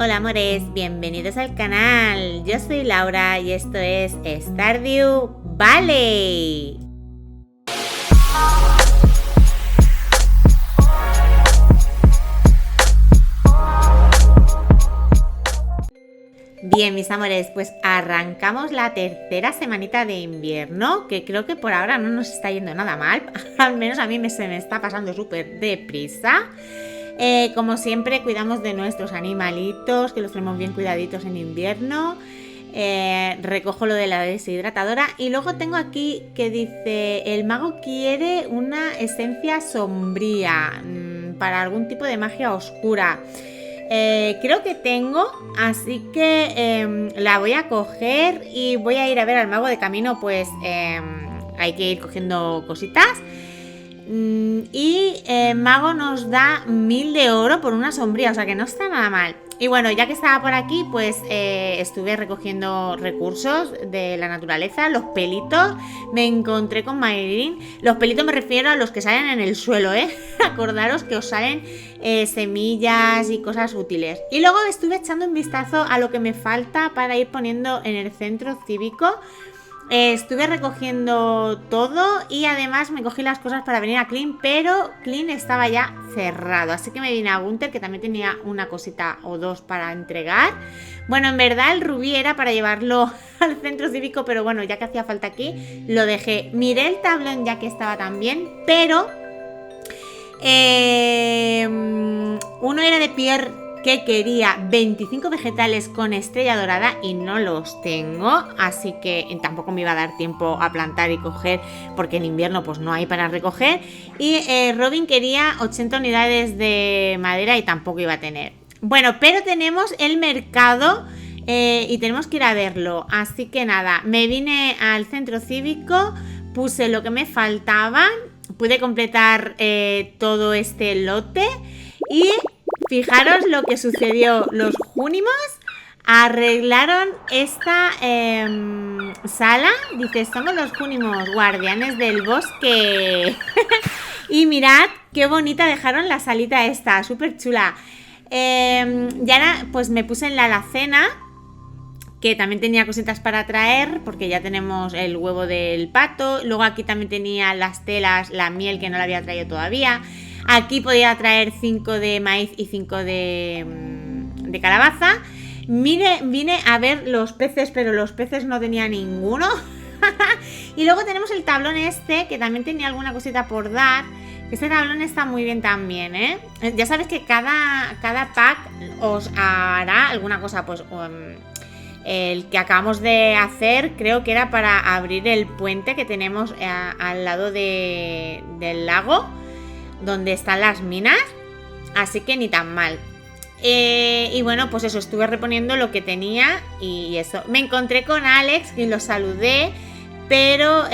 Hola amores, bienvenidos al canal. Yo soy Laura y esto es Stardew Valley. Bien, mis amores, pues arrancamos la tercera semanita de invierno, que creo que por ahora no nos está yendo nada mal. Al menos a mí se me está pasando súper deprisa. Como siempre, cuidamos de nuestros animalitos, que los tenemos bien cuidaditos en invierno. Recojo lo de la deshidratadora. Y luego tengo aquí que dice: el mago quiere una esencia sombría para algún tipo de magia oscura. Creo que tengo, así que la voy a coger y voy a ir a ver al mago de camino. Pues hay que ir cogiendo cositas. Y mago nos da 1000 de oro por una sombría, o sea que no está nada mal. Y bueno, ya que estaba por aquí, pues estuve recogiendo recursos de la naturaleza. Los pelitos, me encontré con Mayrin. Los pelitos me refiero a los que salen en el suelo, Acordaros que os salen semillas y cosas útiles. Y luego estuve echando un vistazo a lo que me falta para ir poniendo en el centro cívico. Estuve recogiendo todo y además me cogí las cosas para venir a Clean, pero Clean estaba ya cerrado, así que me vine a Gunter, que también tenía una cosita o dos para entregar. Bueno, en verdad el rubí era para llevarlo al centro cívico, pero bueno, ya que hacía falta aquí, lo dejé. Miré el tablón ya que estaba también, pero uno era de Pierre, que quería 25 vegetales con estrella dorada y no los tengo, así que tampoco me iba a dar tiempo a plantar y coger, porque en invierno pues no hay para recoger. Y Robin quería 80 unidades de madera y tampoco iba a tener. Bueno, pero tenemos el mercado y tenemos que ir a verlo, así que nada, me vine al centro cívico, puse lo que me faltaban, pude completar todo este lote. Y fijaros lo que sucedió. Los Júnimos arreglaron esta sala. Dice: somos los Júnimos, guardianes del bosque. Y mirad qué bonita dejaron la salita esta, súper chula. Ya pues me puse en la alacena, que también tenía cositas para traer, porque ya tenemos el huevo del pato. Luego aquí también tenía las telas, la miel, que no la había traído todavía. Aquí podía traer 5 de maíz y 5 de calabaza. Vine a ver los peces, pero los peces no tenía ninguno. Y luego tenemos el tablón este, que también tenía alguna cosita por dar. Este tablón está muy bien también, Ya sabes que cada pack os hará alguna cosa. Pues el que acabamos de hacer creo que era para abrir el puente que tenemos al lado del lago, donde están las minas, así que ni tan mal. Y bueno, pues eso, estuve reponiendo lo que tenía y eso. Me encontré con Alex y lo saludé, pero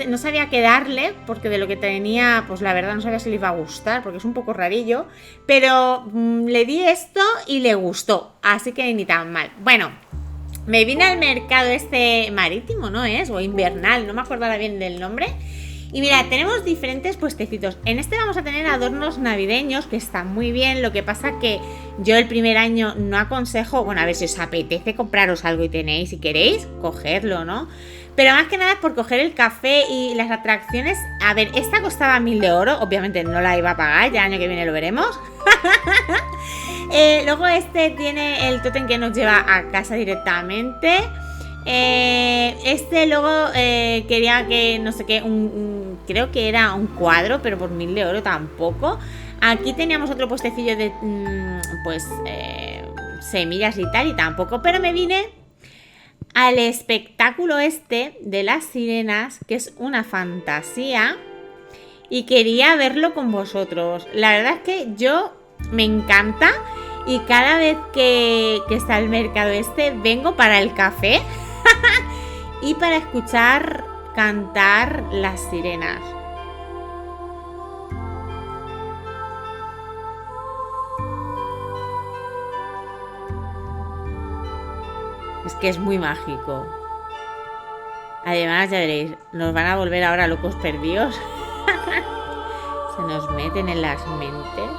no sabía qué darle, porque de lo que tenía, pues la verdad no sabía si le iba a gustar, porque es un poco rarillo, pero le di esto y le gustó, así que ni tan mal. Bueno, me vine al mercado este marítimo, ¿no es? O invernal, no me acuerdo ahora bien del nombre. Y mira, tenemos diferentes puestecitos. En este vamos a tener adornos navideños, que están muy bien. Lo que pasa que yo el primer año no aconsejo. Bueno, a ver, si os apetece compraros algo y tenéis, si queréis, cogerlo, ¿no? Pero más que nada es por coger el café y las atracciones. A ver, esta costaba 1000 de oro. Obviamente no la iba a pagar, ya el año que viene lo veremos. Luego este tiene el tótem que nos lleva a casa directamente. Este luego quería que, no sé qué, creo que era un cuadro, pero por 1000 de oro tampoco. Aquí teníamos otro puestecillo de semillas y tal, y tampoco. Pero me vine al espectáculo este de las sirenas, que es una fantasía, y quería verlo con vosotros. La verdad es que yo me encanta, y cada vez que está el mercado este vengo para el café y para escuchar cantar las sirenas. Es que es muy mágico. Además, ya veréis, nos van a volver ahora locos perdidos. Se nos meten en las mentes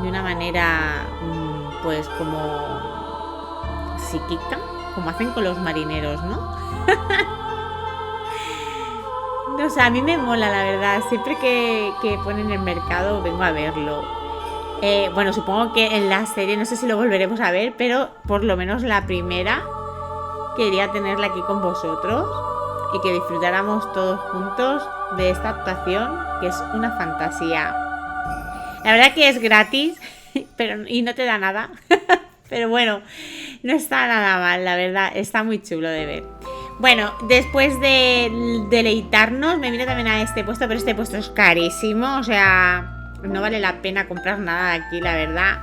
de una manera pues como psíquica, como hacen con los marineros, ¿no? O sea, a mí me mola, la verdad. Siempre que ponen el mercado vengo a verlo. Bueno, supongo que en la serie no sé si lo volveremos a ver, pero por lo menos la primera quería tenerla aquí con vosotros y que disfrutáramos todos juntos de esta actuación, que es una fantasía. La verdad que es gratis y no te da nada. Pero bueno, no está nada mal, la verdad. Está muy chulo de ver. Bueno, después de deleitarnos, me vine también a este puesto, pero este puesto es carísimo, o sea, no vale la pena comprar nada de aquí, la verdad.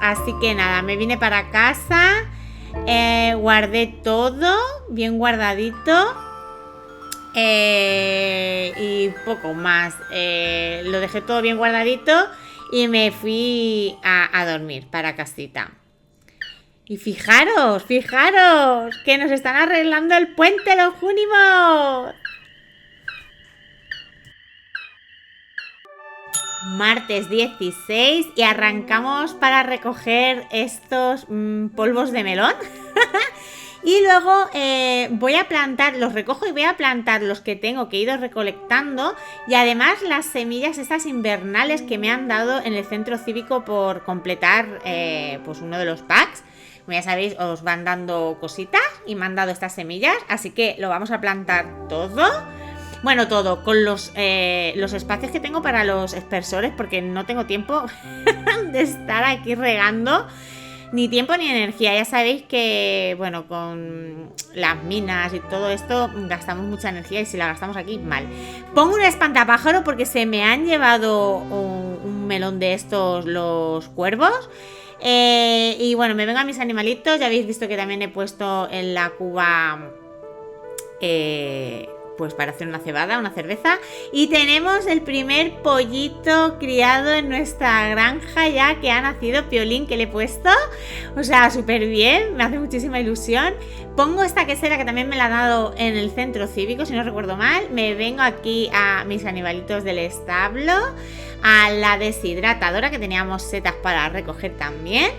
Así que nada, me vine para casa, guardé todo, bien guardadito, y poco más. Lo dejé todo bien guardadito y me fui a dormir para casita. Y fijaros, que nos están arreglando el puente los Junimos. Martes 16 y arrancamos para recoger estos polvos de melón. Y luego voy a plantar, los recojo y voy a plantar los que tengo que he ido recolectando. Y además las semillas estas invernales que me han dado en el centro cívico por completar pues uno de los packs. Como ya sabéis, os van dando cositas y me han dado estas semillas, así que lo vamos a plantar todo. Bueno, todo, con los espacios que tengo para los aspersores, porque no tengo tiempo de estar aquí regando, ni tiempo ni energía. Ya sabéis que, bueno, con las minas y todo esto gastamos mucha energía y si la gastamos aquí, mal. Pongo un espantapájaro porque se me han llevado un melón de estos los cuervos. Y bueno, me vengo a mis animalitos. Ya habéis visto que también he puesto en la cuba pues para hacer una cebada, una cerveza. Y tenemos el primer pollito criado en nuestra granja ya, que ha nacido, Piolín, que le he puesto. O sea, súper bien, me hace muchísima ilusión. Pongo esta quesera que también me la ha dado en el centro cívico, si no recuerdo mal. Me vengo aquí a mis animalitos del establo, a la deshidratadora, que teníamos setas para recoger también.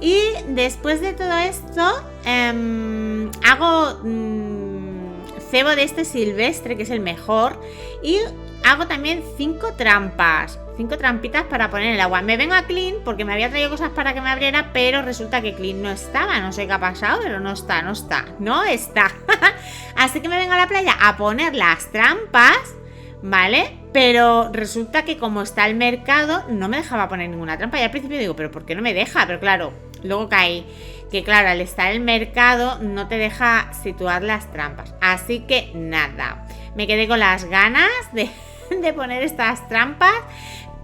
Y después de todo esto, hago cebo de este silvestre, que es el mejor. Y hago también 5 trampas. 5 trampitas para poner en el agua. Me vengo a Clean porque me había traído cosas para que me abriera, pero resulta que Clean no estaba. No sé qué ha pasado, pero no está. Así que me vengo a la playa a poner las trampas, ¿vale? Pero resulta que como está el mercado, no me dejaba poner ninguna trampa. Y al principio digo, ¿pero por qué no me deja? Pero claro, luego caí que claro, al estar el mercado no te deja situar las trampas. Así que nada, me quedé con las ganas de poner estas trampas.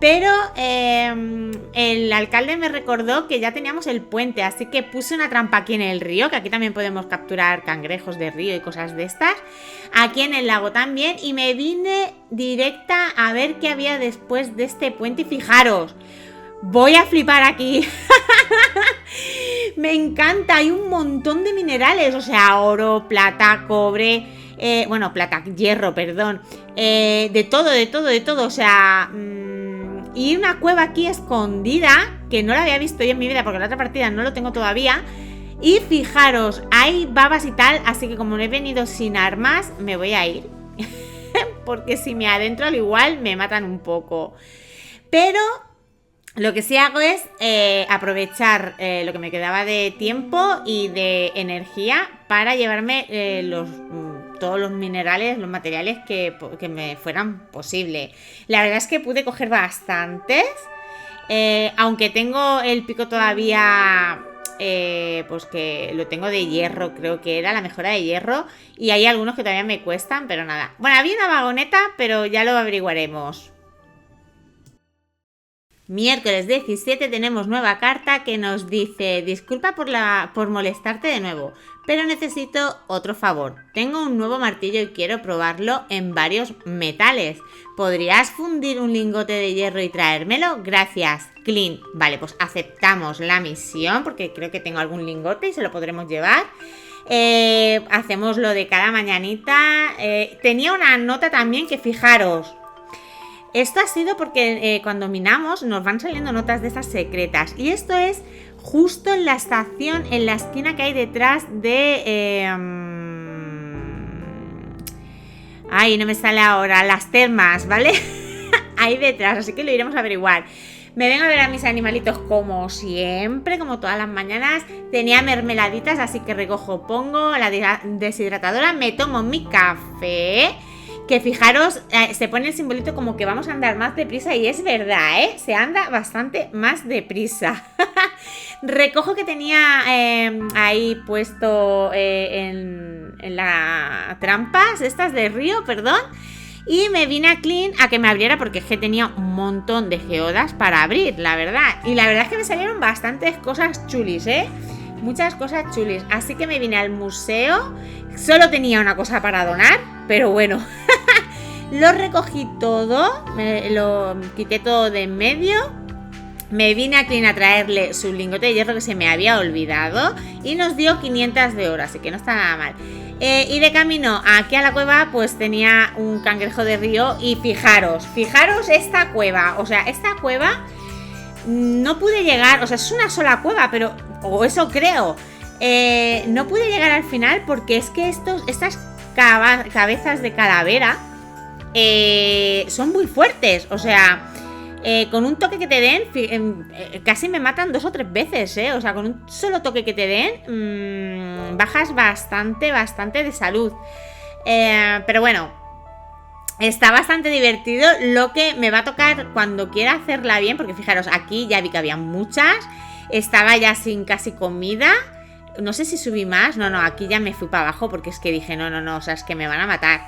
Pero el alcalde me recordó que ya teníamos el puente, así que puse una trampa aquí en el río, que aquí también podemos capturar cangrejos de río y cosas de estas. Aquí en el lago también, y me vine directa a ver qué había después de este puente. Y fijaros, voy a flipar aquí. Me encanta, hay un montón de minerales, o sea, oro, plata, cobre, hierro, perdón, de todo, o sea... Y una cueva aquí escondida, que no la había visto yo en mi vida porque la otra partida no lo tengo todavía. Y fijaros, hay babas y tal, así que como no he venido sin armas, me voy a ir. Porque si me adentro al igual me matan un poco. Pero lo que sí hago es aprovechar lo que me quedaba de tiempo y de energía para llevarme todos los minerales, los materiales que me fueran posible. La verdad es que pude coger bastantes, aunque tengo el pico todavía, pues que lo tengo de hierro, creo que era la mejora de hierro, y hay algunos que todavía me cuestan, pero nada. Bueno, había una vagoneta, pero ya lo averiguaremos. Miércoles 17 tenemos nueva carta que nos dice: disculpa por molestarte de nuevo, pero necesito otro favor. Tengo un nuevo martillo y quiero probarlo en varios metales. ¿Podrías fundir un lingote de hierro y traérmelo? Gracias, Clint. Vale, pues aceptamos la misión porque creo que tengo algún lingote y se lo podremos llevar. Hacemos lo de cada mañanita. Tenía una nota también que fijaros. Esto ha sido porque cuando minamos nos van saliendo notas de esas secretas. Y esto es justo en la estación, en la esquina que hay detrás de... Ay, no me sale ahora. Las termas, ¿vale? Ahí detrás, así que lo iremos a averiguar. Me vengo a ver a mis animalitos como siempre, como todas las mañanas. Tenía mermeladitas, así que recojo, pongo la deshidratadora, me tomo mi café. Que fijaros, se pone el simbolito como que vamos a andar más deprisa y es verdad, se anda bastante más deprisa. Recojo que tenía ahí puesto en las trampas estas de río, perdón. Y me vine a Clean a que me abriera porque es que tenía un montón de geodas para abrir, la verdad. Y la verdad es que me salieron bastantes cosas chulis, muchas cosas chulis. Así que me vine al museo. Solo tenía una cosa para donar, pero bueno. Lo recogí todo, lo quité todo de en medio. Me vine a Clean a traerle su lingote de hierro que se me había olvidado. Y nos dio 500 de oro, así que no está nada mal. Y de camino aquí a la cueva pues tenía un cangrejo de río. Y fijaros esta cueva. O sea, esta cueva no pude llegar. O sea, es una sola cueva, pero... O eso creo. No pude llegar al final porque es que estas cabezas de calavera son muy fuertes. O sea, con un toque que te den casi me matan 2 o 3 veces, o sea, con un solo toque que te den bajas bastante de salud. Pero bueno, está bastante divertido. Lo que me va a tocar cuando quiera hacerla bien, porque fijaros, aquí ya vi que había muchas. Estaba ya sin casi comida. No sé si subí más. No, aquí ya me fui para abajo porque es que dije, no, o sea, es que me van a matar.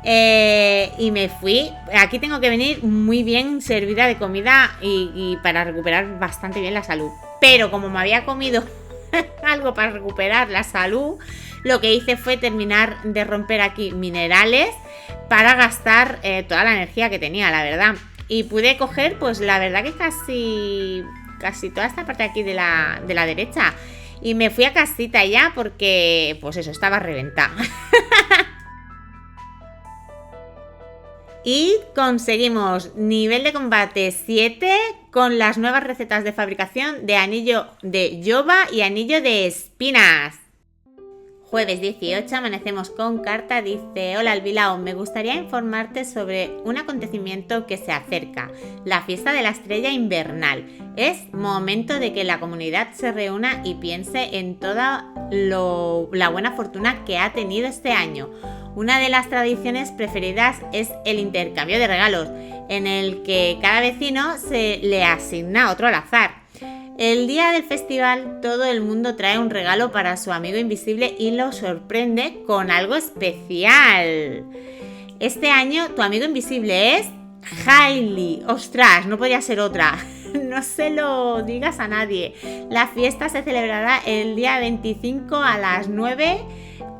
Y me fui. Aquí tengo que venir muy bien servida de comida y para recuperar bastante bien la salud. Pero como me había comido algo para recuperar la salud, lo que hice fue terminar de romper aquí minerales para gastar toda la energía que tenía, la verdad. Y pude coger, pues la verdad que casi toda esta parte de aquí de la derecha. Y me fui a casita ya porque, pues eso, estaba reventada. Y conseguimos nivel de combate 7 con las nuevas recetas de fabricación de anillo de yoba y anillo de espinas. Jueves 18, amanecemos con carta, dice: hola Albilao, me gustaría informarte sobre un acontecimiento que se acerca, la fiesta de la estrella invernal. Es momento de que la comunidad se reúna y piense en toda la buena fortuna que ha tenido este año. Una de las tradiciones preferidas es el intercambio de regalos, en el que cada vecino se le asigna otro al azar. El día del festival todo el mundo trae un regalo para su amigo invisible y lo sorprende con algo especial. Este año tu amigo invisible es Hailey. ¡Ostras! No podía ser otra. No se lo digas a nadie. La fiesta se celebrará el día 25 a las 9,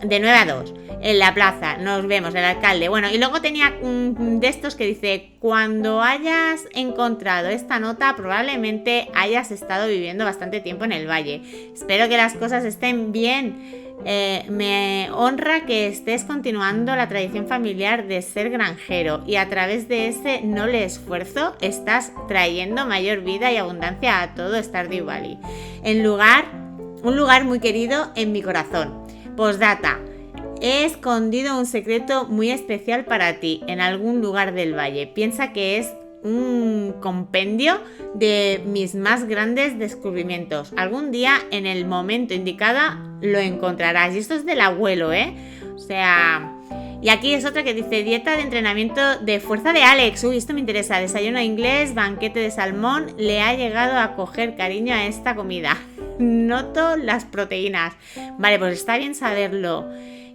de 9 a 2, en la plaza. Nos vemos, el alcalde. Bueno, y luego tenía de estos que dice: cuando hayas encontrado esta nota, probablemente hayas estado viviendo bastante tiempo en el valle. Espero que las cosas estén bien. Me honra que estés continuando la tradición familiar de ser granjero y a través de ese noble esfuerzo estás trayendo mayor vida y abundancia a todo Stardew Valley. Un lugar muy querido en mi corazón. Postdata: he escondido un secreto muy especial para ti en algún lugar del valle. Piensa que es un compendio de mis más grandes descubrimientos. Algún día, en el momento indicado, lo encontrarás. Y esto es del abuelo, O sea... Y aquí es otra que dice: dieta de entrenamiento de fuerza de Alex. Uy, esto me interesa. Desayuno inglés, banquete de salmón. Le ha llegado a coger cariño a esta comida. Noto las proteínas. Vale, pues está bien saberlo.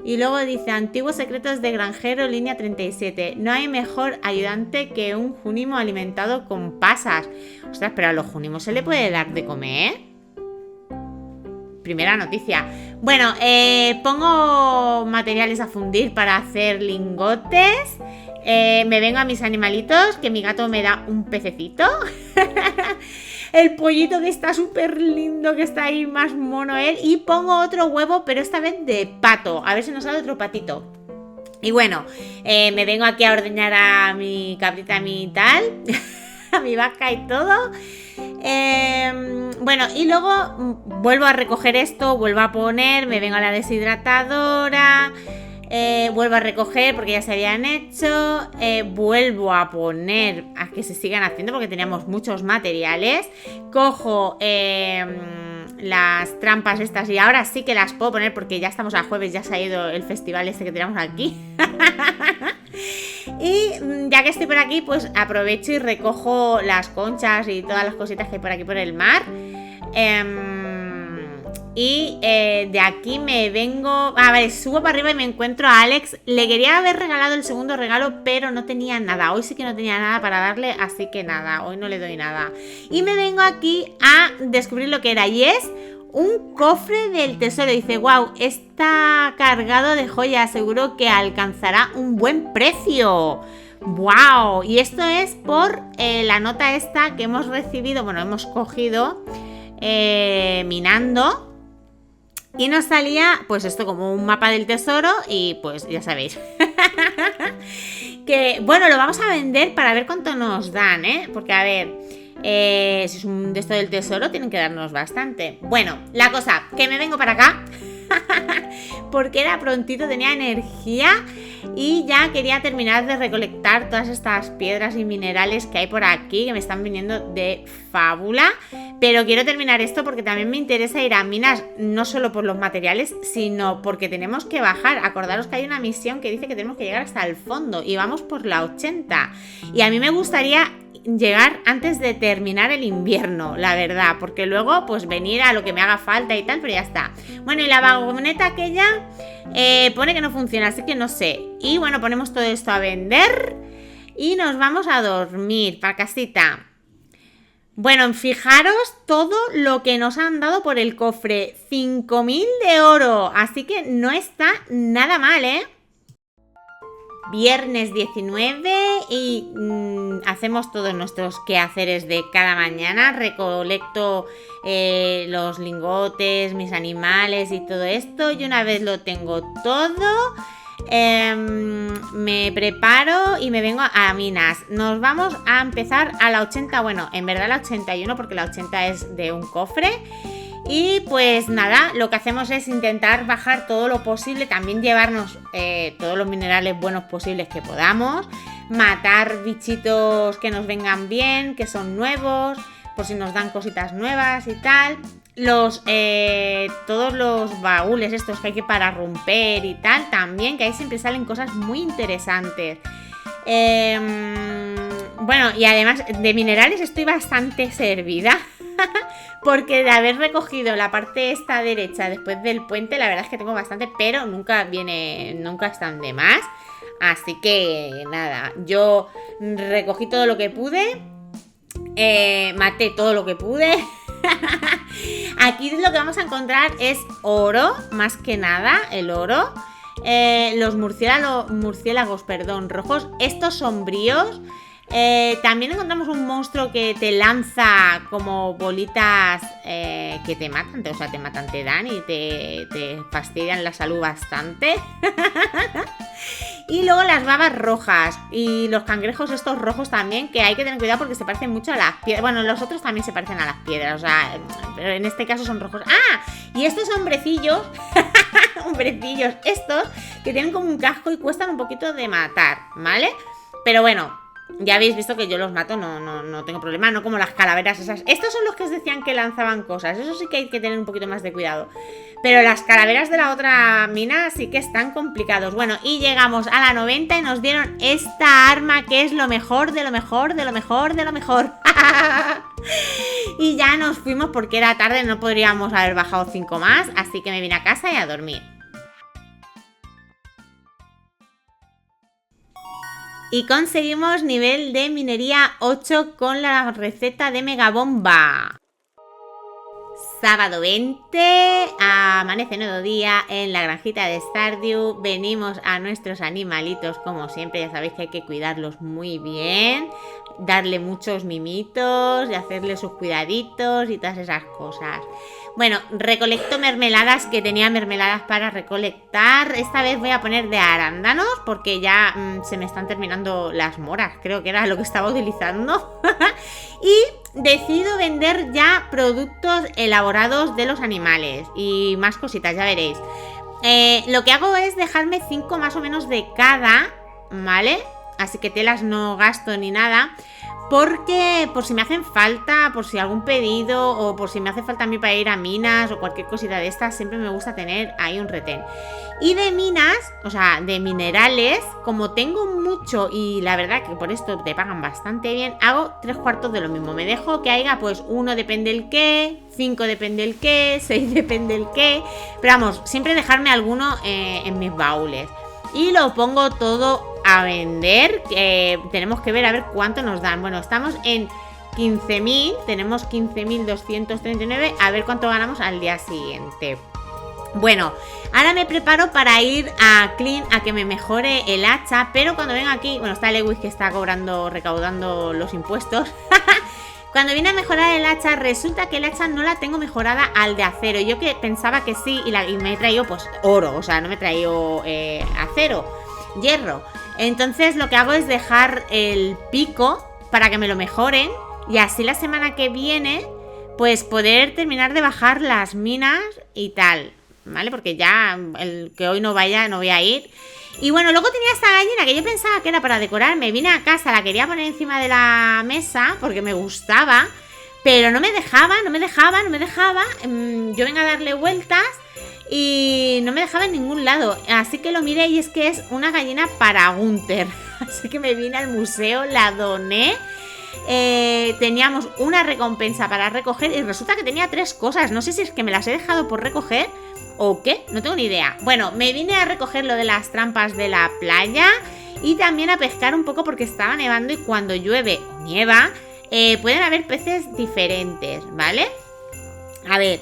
Y luego dice: antiguos secretos de granjero, línea 37. No hay mejor ayudante que un junimo alimentado con pasas. Ostras, pero a los junimos se le puede dar de comer. Primera noticia. Bueno, pongo materiales a fundir para hacer lingotes. Me vengo a mis animalitos, que mi gato me da un pececito. El pollito que está súper lindo, que está ahí más mono él. Y pongo otro huevo, pero esta vez de pato. A ver si nos sale otro patito. Y bueno, me vengo aquí a ordeñar a mi cabrita, a mi tal, a mi vaca y todo. Bueno, y luego vuelvo a recoger esto, vuelvo a poner, me vengo a la deshidratadora, vuelvo a recoger porque ya se habían hecho, vuelvo a poner a que se sigan haciendo porque teníamos muchos materiales, cojo las trampas estas y ahora sí que las puedo poner porque ya estamos a jueves, ya se ha ido el festival este que tenemos aquí. Y ya que estoy por aquí, pues aprovecho y recojo las conchas y todas las cositas que hay por aquí por el mar. Y de aquí me vengo... A ver, subo para arriba y me encuentro a Alex. Le quería haber regalado el segundo regalo, pero no tenía nada. Hoy sí que no tenía nada para darle, así que nada, hoy no le doy nada. Y me vengo aquí a descubrir lo que era, y es un cofre del tesoro. Dice, wow, está cargado de joyas, seguro que alcanzará un buen precio. ¡Wow! Y esto es por la nota esta que hemos recibido, bueno, hemos cogido minando. Y nos salía, pues esto como un mapa del tesoro y pues ya sabéis. Que, bueno, lo vamos a vender para ver cuánto nos dan, ¿eh? Porque, a ver, si es un de esto del tesoro, tienen que darnos bastante. Bueno, la cosa, que me vengo para acá. Porque era prontito, tenía energía y ya quería terminar de recolectar todas estas piedras y minerales que hay por aquí, que me están viniendo de fábula. Pero quiero terminar esto porque también me interesa ir a minas, no solo por los materiales, sino porque tenemos que bajar. Acordaros que hay una misión que dice que tenemos que llegar hasta el fondo y vamos por la 80. Y a mí me gustaría llegar antes de terminar el invierno, la verdad, porque luego pues venir a lo que me haga falta y tal, pero ya está. Bueno, y la vagoneta aquella pone que no funciona, así que no sé. Y bueno, ponemos todo esto a vender y nos vamos a dormir para casita. Bueno, fijaros todo lo que nos han dado por el cofre, 5.000 de oro, así que no está nada mal, ¿eh? Viernes 19 y hacemos todos nuestros quehaceres de cada mañana. Recolecto los lingotes, mis animales y todo esto. Y una vez lo tengo todo, me preparo y me vengo a minas. Nos vamos a empezar a la 80. Bueno, en verdad la 81 porque la 80 es de un cofre. Y pues nada, lo que hacemos es intentar bajar todo lo posible, también llevarnos todos los minerales buenos posibles que podamos, matar bichitos que nos vengan bien, que son nuevos, por si nos dan cositas nuevas y tal. Todos los baúles estos que hay que para romper y tal, también, que ahí siempre salen cosas muy interesantes. Bueno, y además de minerales estoy bastante servida. Porque de haber recogido la parte esta derecha después del puente, la verdad es que tengo bastante, pero nunca están de más. Así que nada, yo recogí todo lo que pude, maté todo lo que pude. Aquí lo que vamos a encontrar es oro, más que nada, el oro. Los murciélagos, rojos, estos sombríos. También encontramos un monstruo que te lanza como bolitas que te matan, te dan y te fastidian la salud bastante. Y luego las babas rojas y los cangrejos estos rojos también, que hay que tener cuidado porque se parecen mucho a las piedras. Bueno, los otros también se parecen a las piedras, o sea, pero en este caso son rojos. ¡Ah! Y estos hombrecillos, hombrecillos estos, que tienen como un casco y cuestan un poquito de matar, ¿vale? Pero bueno, ya habéis visto que yo los mato, no tengo problema, no como las calaveras esas. Estos son los que os decían que lanzaban cosas, eso sí que hay que tener un poquito más de cuidado. Pero las calaveras de la otra mina sí que están complicados. Bueno, y llegamos a la 90 y nos dieron esta arma que es lo mejor de lo mejor, de lo mejor, de lo mejor. Y ya nos fuimos porque era tarde, no podríamos haber bajado 5 más, así que me vine a casa y a dormir. Y conseguimos nivel de minería 8 con la receta de Megabomba. Sábado 20, amanece nuevo día en la granjita de Stardew. Venimos a nuestros animalitos como siempre, ya sabéis que hay que cuidarlos muy bien. darle muchos mimitos y hacerle sus cuidaditos y todas esas cosas. Bueno, recolecto mermeladas, que tenía mermeladas para recolectar. Esta vez voy a poner de arándanos porque ya se me están terminando las moras, creo que era lo que estaba utilizando. Y decido vender ya productos elaborados de los animales y más cositas, ya veréis. Lo que hago es dejarme 5 más o menos de cada, ¿vale? Así que telas no gasto ni nada, porque por si me hacen falta, por si algún pedido o por si me hace falta a mí para ir a minas o cualquier cosita de estas, siempre me gusta tener ahí un retén. Y de minas, o sea, de minerales, como tengo mucho y la verdad que por esto te pagan bastante bien, hago 3/4 de lo mismo. Me dejo que haya pues 1 depende el qué, 5 depende el qué, 6 depende el qué. Pero vamos, siempre dejarme alguno en mis baúles. Y lo pongo todo a vender. Tenemos que ver a ver cuánto nos dan. Bueno, estamos en 15.000, tenemos 15.239. A ver cuánto ganamos al día siguiente. Bueno, ahora me preparo para ir a Clean a que me mejore el hacha. Pero cuando venga aquí, bueno, está Lewis que está recaudando los impuestos. Cuando viene a mejorar el hacha, resulta que el hacha no la tengo mejorada al de acero. Yo que pensaba que sí, y me he traído pues oro, o sea, no me he traído acero, hierro. Entonces lo que hago es dejar el pico para que me lo mejoren y así la semana que viene pues poder terminar de bajar las minas y tal, ¿vale? Porque ya el que hoy no vaya, no voy a ir. Y bueno, luego tenía esta gallina que yo pensaba que era para decorar. Me vine a casa, la quería poner encima de la mesa porque me gustaba, pero no me dejaba. Yo vengo a darle vueltas y no me dejaba en ningún lado. Así que lo miré y es que es una gallina para Gunther. Así que me vine al museo, la doné. Teníamos una recompensa para recoger y resulta que tenía 3 cosas. No sé si es que me las he dejado por recoger ¿o qué? No tengo ni idea. Bueno, me vine a recoger lo de las trampas de la playa y también a pescar un poco porque estaba nevando y cuando llueve o nieva pueden haber peces diferentes, ¿vale? A ver,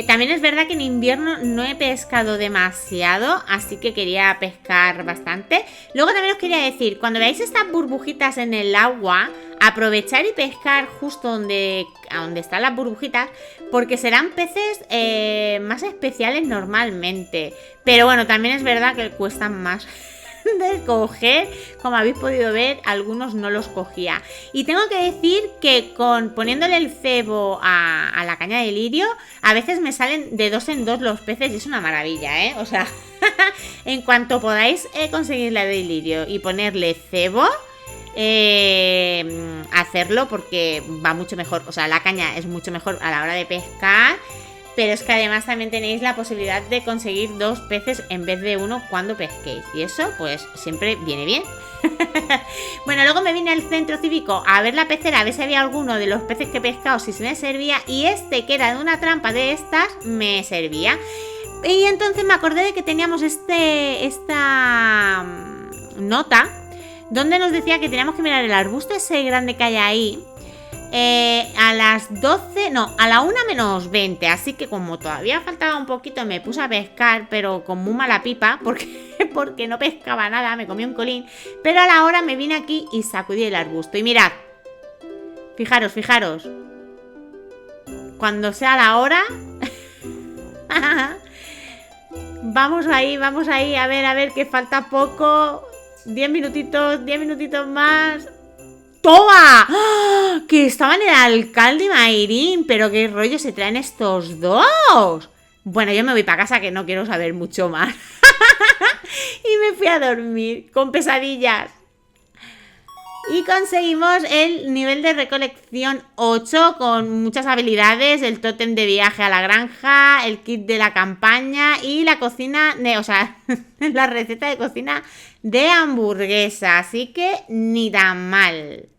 también es verdad que en invierno no he pescado demasiado, así que quería pescar bastante. Luego también os quería decir, cuando veáis estas burbujitas en el agua, aprovechar y pescar justo donde están las burbujitas, porque serán peces más especiales normalmente. Pero bueno, también es verdad que cuestan más de coger. Como habéis podido ver, algunos no los cogía. Y tengo que decir que poniéndole el cebo a la caña de lirio, a veces me salen de 2 en 2 los peces y es una maravilla, ¿eh? O sea, en cuanto podáis conseguir la de lirio y ponerle cebo, hacerlo porque va mucho mejor. O sea, la caña es mucho mejor a la hora de pescar. Pero es que además también tenéis la posibilidad de conseguir 2 peces en vez de 1 cuando pesquéis. Y eso pues siempre viene bien. Bueno, luego me vine al centro cívico a ver la pecera, a ver si había alguno de los peces que he pescado, si se me servía. Y este, que era de una trampa de estas, me servía. Y entonces me acordé de que teníamos esta nota donde nos decía que teníamos que mirar el arbusto ese grande que hay ahí. A las 12, no, a la 1:20. Así que como todavía faltaba un poquito, me puse a pescar, pero con muy mala pipa, porque no pescaba nada, me comí un colín. Pero a la hora me vine aquí y sacudí el arbusto. Y mirad, fijaros, cuando sea la hora, vamos ahí, a ver, que falta poco. 10 minutitos más. ¡Toma! ¡Ah! Que estaban el alcalde y Mayrin. Pero qué rollo se traen estos dos. Bueno, yo me voy para casa que no quiero saber mucho más. Y me fui a dormir con pesadillas. Y conseguimos el nivel de recolección 8 con muchas habilidades, el tótem de viaje a la granja, el kit de la campaña y la cocina, la receta de cocina de hamburguesa, así que ni tan mal.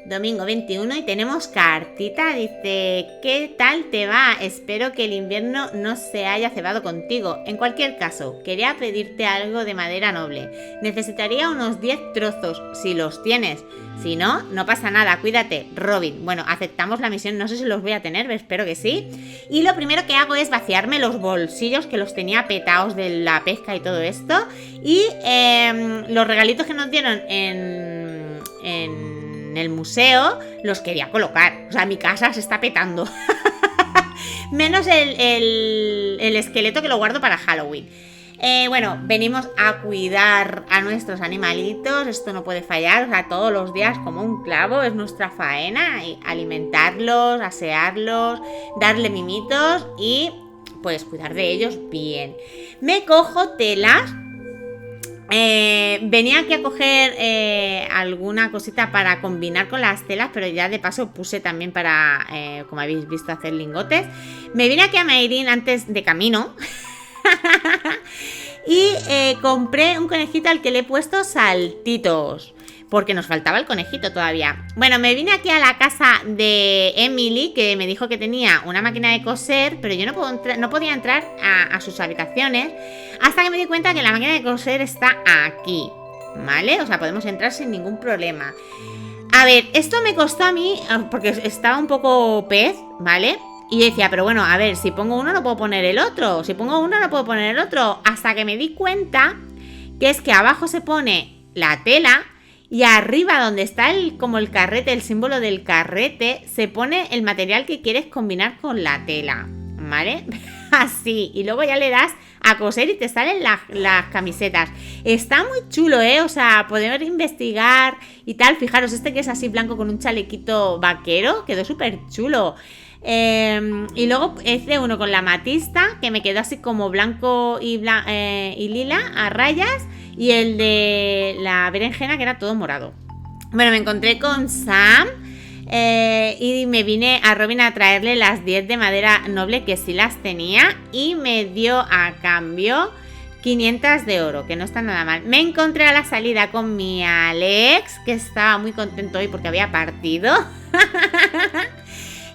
Domingo 21 y tenemos cartita, dice, ¿qué tal te va? Espero que el invierno no se haya cebado contigo. En cualquier caso, quería pedirte algo de madera noble. Necesitaría unos 10 trozos, si los tienes. Si no, no pasa nada, cuídate, Robin. Bueno, aceptamos la misión, no sé si los voy a tener, espero que sí. Y lo primero que hago es vaciarme los bolsillos que los tenía petados de la pesca y todo esto. Y los regalitos que nos dieron en el museo los quería colocar. O sea, mi casa se está petando. Menos el esqueleto que lo guardo para Halloween. Bueno, venimos a cuidar a nuestros animalitos. Esto no puede fallar. O sea, todos los días como un clavo es nuestra faena. Alimentarlos, asearlos, darle mimitos y pues cuidar de ellos bien. Me cojo telas. Venía aquí a coger alguna cosita para combinar con las telas, pero ya de paso puse también para, como habéis visto, hacer lingotes. Me vine aquí a Mayrin antes de camino y compré un conejito al que le he puesto saltitos, porque nos faltaba el conejito todavía. Bueno, me vine aquí a la casa de Emily, que me dijo que tenía una máquina de coser, pero yo no podía entrar a sus habitaciones hasta que me di cuenta que la máquina de coser está aquí, ¿vale? O sea, podemos entrar sin ningún problema. A ver, esto me costó a mí, porque estaba un poco pez, ¿vale? Y yo decía, pero bueno, a ver, si pongo uno no puedo poner el otro, si pongo uno no puedo poner el otro, hasta que me di cuenta que es que abajo se pone la tela y arriba donde está como el carrete, el símbolo del carrete, se pone el material que quieres combinar con la tela, ¿vale? Así, y luego ya le das a coser y te salen las camisetas. Está muy chulo, o sea, podemos investigar y tal. Fijaros, este que es así blanco con un chalequito vaquero, quedó súper chulo. Y luego hice uno con la amatista, que me quedó así como blanco y lila a rayas, y el de la berenjena, que era todo morado. Bueno, me encontré con Sam y me vine a Robin a traerle las 10 de madera noble, que sí las tenía, y me dio a cambio 500 de oro, que no está nada mal. Me encontré a la salida con mi Alex, que estaba muy contento hoy porque había partido.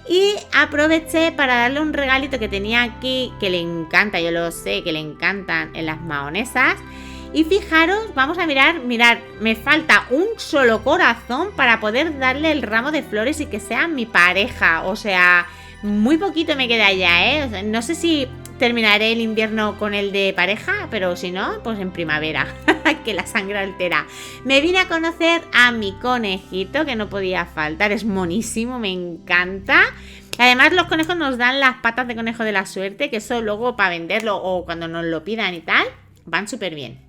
Y aproveché para darle un regalito que tenía aquí, que le encanta, yo lo sé, que le encantan en las mahonesas. Y fijaros, vamos a mirad, me falta un solo corazón para poder darle el ramo de flores y que sea mi pareja. O sea, muy poquito me queda ya, O sea, no sé si terminaré el invierno con el de pareja, pero si no, pues en primavera, que la sangre altera. Me vine a conocer a mi conejito, que no podía faltar, es monísimo, me encanta. Además, los conejos nos dan las patas de conejo de la suerte, que eso luego para venderlo o cuando nos lo pidan y tal, van súper bien.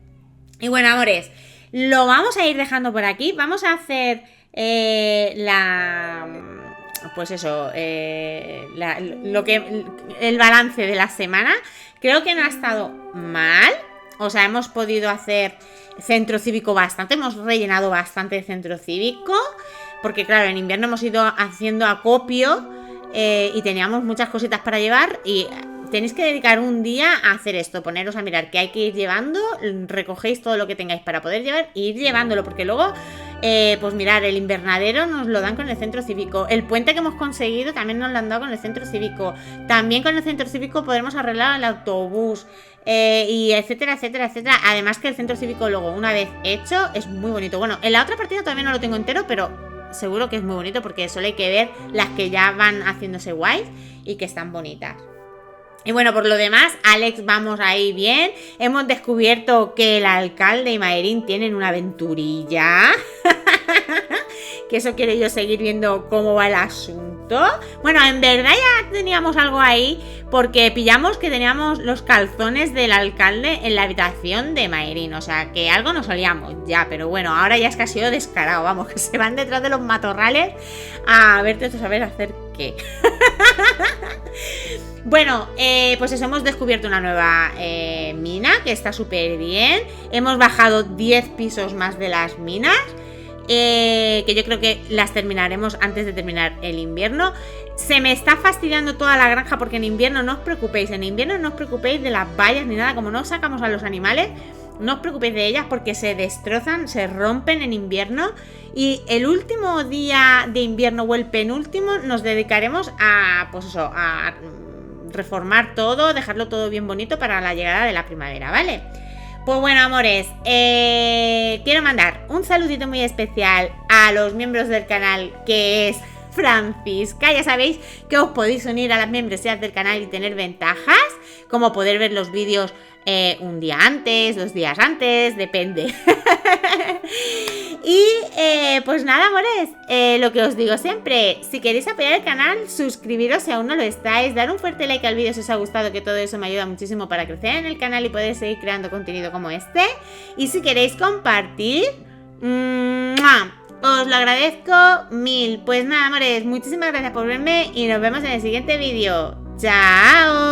Y bueno, amores, lo vamos a ir dejando por aquí. Vamos a hacer el balance de la semana. Creo que no ha estado mal. O sea, hemos podido hacer centro cívico bastante. Hemos rellenado bastante el centro cívico. Porque claro, en invierno hemos ido haciendo acopio y teníamos muchas cositas para llevar. Y tenéis que dedicar un día a hacer esto, poneros a mirar qué hay que ir llevando, recogéis todo lo que tengáis para poder llevar e ir llevándolo, porque luego, pues mirar, el invernadero nos lo dan con el centro cívico, el puente que hemos conseguido también nos lo han dado con el centro cívico, también con el centro cívico podremos arreglar el autobús, y etcétera, etcétera, etcétera. Además que el centro cívico luego, una vez hecho, es muy bonito. Bueno, en la otra partida todavía no lo tengo entero, pero seguro que es muy bonito, porque solo hay que ver las que ya van haciéndose guays y que están bonitas. Y bueno, por lo demás, Alex, vamos ahí bien. Hemos descubierto que el alcalde y Mayrin tienen una aventurilla. Que eso quiere yo seguir viendo cómo va el asunto. Bueno, en verdad ya teníamos algo ahí, porque pillamos que teníamos los calzones del alcalde en la habitación de Mayrin. O sea, que algo nos olíamos ya, pero bueno, ahora ya es que ha sido descarado. Vamos, que se van detrás de los matorrales a verte a saber hacer qué. Bueno, pues eso, hemos descubierto una nueva mina, que está súper bien. Hemos bajado 10 pisos más de las minas, que yo creo que las terminaremos antes de terminar el invierno. Se me está fastidiando toda la granja, porque en invierno no os preocupéis de las vallas ni nada. Como no sacamos a los animales, no os preocupéis de ellas porque se destrozan, se rompen en invierno. Y el último día de invierno o el penúltimo nos dedicaremos a, pues eso, a reformar todo, dejarlo todo bien bonito para la llegada de la primavera, ¿vale? Pues bueno, amores, quiero mandar un saludito muy especial a los miembros del canal, que es Francisca. Ya sabéis que os podéis unir a las membresías del canal y tener ventajas, como poder ver los vídeos un día antes, 2 días antes, depende. Y pues nada, amores, lo que os digo siempre, si queréis apoyar el canal, suscribiros si aún no lo estáis, dar un fuerte like al vídeo si os ha gustado, que todo eso me ayuda muchísimo para crecer en el canal y poder seguir creando contenido como este. Y si queréis compartir, os lo agradezco mil. Pues nada, amores, muchísimas gracias por verme y nos vemos en el siguiente vídeo. ¡Chao!